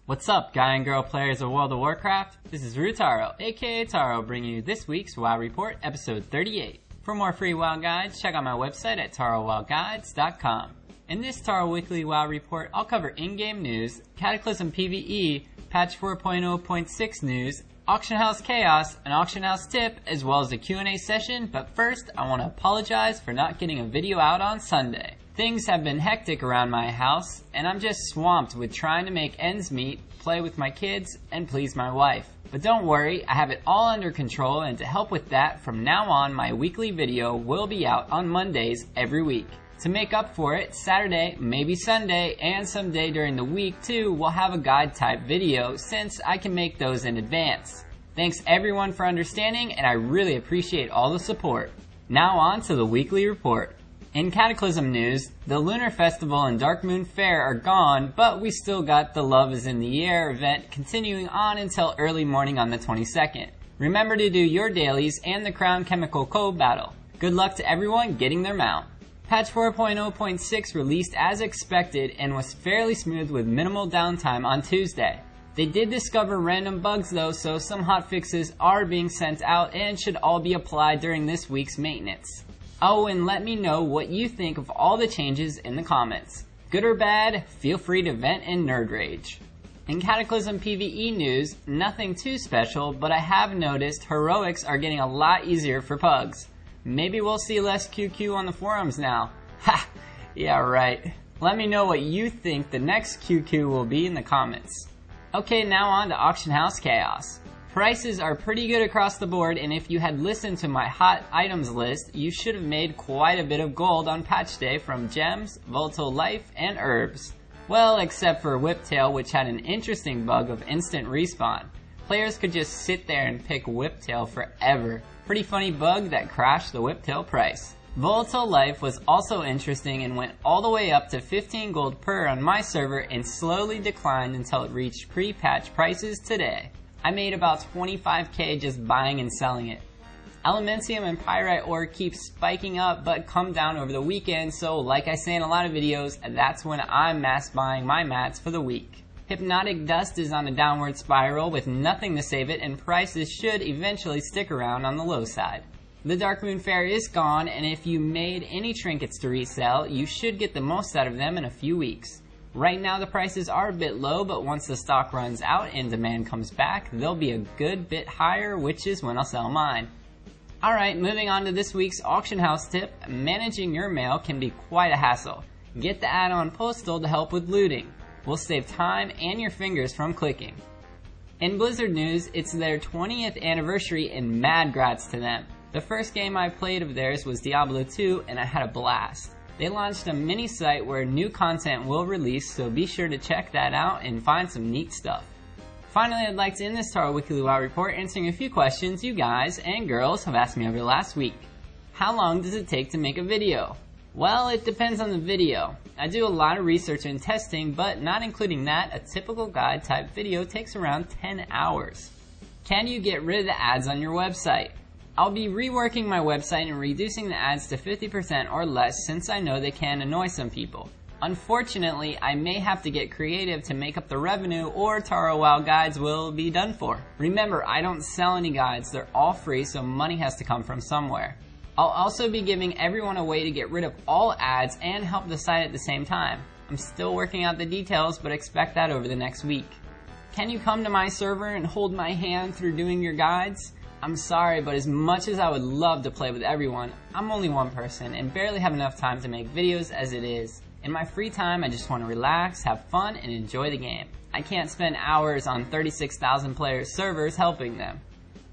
What's up, guy and girl players of World of Warcraft? This is Tarou, aka Tarou, bringing you this week's WoW Report, episode 38. For more free WoW guides, check out my website at taroowowguides.com. In this Tarou Weekly WoW Report, I'll cover in-game news, Cataclysm PvE, Patch 4.0.6 news, Auction House Chaos, an Auction House tip, as well as a Q&A session, but first, I want to apologize for not getting a video out on Sunday. Things have been hectic around my house, and I'm just swamped with trying to make ends meet, play with my kids, and please my wife. But don't worry, I have it all under control, and to help with that, from now on my weekly video will be out on Mondays every week. To make up for it, Saturday, maybe Sunday, and some day during the week too, we'll have a guide type video since I can make those in advance. Thanks everyone for understanding, and I really appreciate all the support. Now on to the weekly report. In Cataclysm news, the Lunar Festival and Dark Moon Fair are gone, but we still got the Love is in the Air event continuing on until early morning on the 22nd. Remember to do your dailies and the Crown Chemical Code battle. Good luck to everyone getting their mount. Patch 4.0.6 released as expected and was fairly smooth with minimal downtime on Tuesday. They did discover random bugs though, so some hotfixes are being sent out and should all be applied during this week's maintenance. Oh, and let me know what you think of all the changes in the comments. Good or bad, feel free to vent and nerd rage. In Cataclysm PvE news, nothing too special, but I have noticed heroics are getting a lot easier for pugs. Maybe we'll see less QQ on the forums now. Ha! Yeah, right. Let me know what you think the next QQ will be in the comments. Okay, now on to Auction House Chaos. Prices are pretty good across the board, and if you had listened to my hot items list, you should have made quite a bit of gold on patch day from gems, volatile life, and herbs. Well, except for Whiptail, which had an interesting bug of instant respawn. Players could just sit there and pick Whiptail forever. Pretty funny bug that crashed the Whiptail price. Volatile life was also interesting and went all the way up to 15 gold per on my server and slowly declined until it reached pre-patch prices today. I made about 25k just buying and selling it. Elementium and Pyrite ore keep spiking up but come down over the weekend, so like I say in a lot of videos, that's when I'm mass buying my mats for the week. Hypnotic Dust is on a downward spiral with nothing to save it, and prices should eventually stick around on the low side. The Dark Moon Fair is gone, and if you made any trinkets to resell, you should get the most out of them in a few weeks. Right now the prices are a bit low, but once the stock runs out and demand comes back, they'll be a good bit higher, which is when I'll sell mine. Alright, moving on to this week's auction house tip. Managing your mail can be quite a hassle. Get the add-on Postal to help with looting. Will save time and your fingers from clicking. In Blizzard news, it's their 20th anniversary and mad grats to them. The first game I played of theirs was Diablo 2 and I had a blast. They launched a mini site where new content will release, so be sure to check that out and find some neat stuff. Finally, I'd like to end this Tarou Weekly WoW Report answering a few questions you guys and girls have asked me over the last week. How long does it take to make a video? Well, it depends on the video. I do a lot of research and testing, but not including that, a typical guide type video takes around 10 hours. Can you get rid of the ads on your website? I'll be reworking my website and reducing the ads to 50% or less since I know they can annoy some people. Unfortunately, I may have to get creative to make up the revenue or Tarou WoW guides will be done for. Remember, I don't sell any guides, they're all free, so money has to come from somewhere. I'll also be giving everyone a way to get rid of all ads and help the site at the same time. I'm still working out the details, but expect that over the next week. Can you come to my server and hold my hand through doing your guides? I'm sorry, but as much as I would love to play with everyone, I'm only one person and barely have enough time to make videos as it is. In my free time, I just want to relax, have fun, and enjoy the game. I can't spend hours on 36,000 players servers helping them.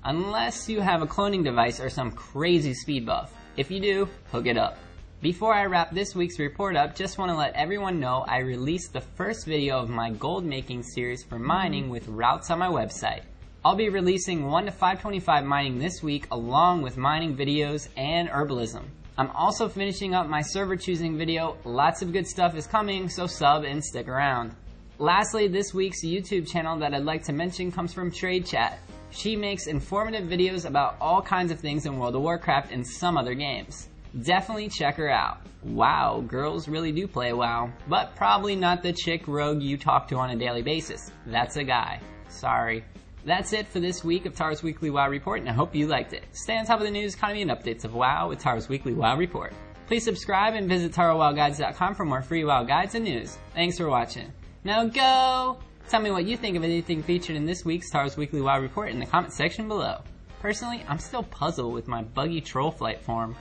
Unless you have a cloning device or some crazy speed buff. If you do, hook it up. Before I wrap this week's report up, just want to let everyone know I released the first video of my gold making series for mining with routes on my website. I'll be releasing 1 to 525 mining this week along with mining videos and herbalism. I'm also finishing up my server choosing video. Lots of good stuff is coming, so sub and stick around. Lastly, this week's YouTube channel that I'd like to mention comes from Trade Chat. She makes informative videos about all kinds of things in World of Warcraft and some other games. Definitely check her out. Wow, girls really do play WoW. But probably not the chick rogue you talk to on a daily basis. That's a guy. Sorry. That's it for this week of Tarou's Weekly WoW Report, and I hope you liked it. Stay on top of the news, economy, and updates of WoW with Tarou's Weekly WoW Report. Please subscribe and visit TarouWoWguides.com for more free WoW guides and news. Thanks for watching. Now go! Tell me what you think of anything featured in this week's Tarou's Weekly WoW Report in the comment section below. Personally, I'm still puzzled with my buggy troll flight form.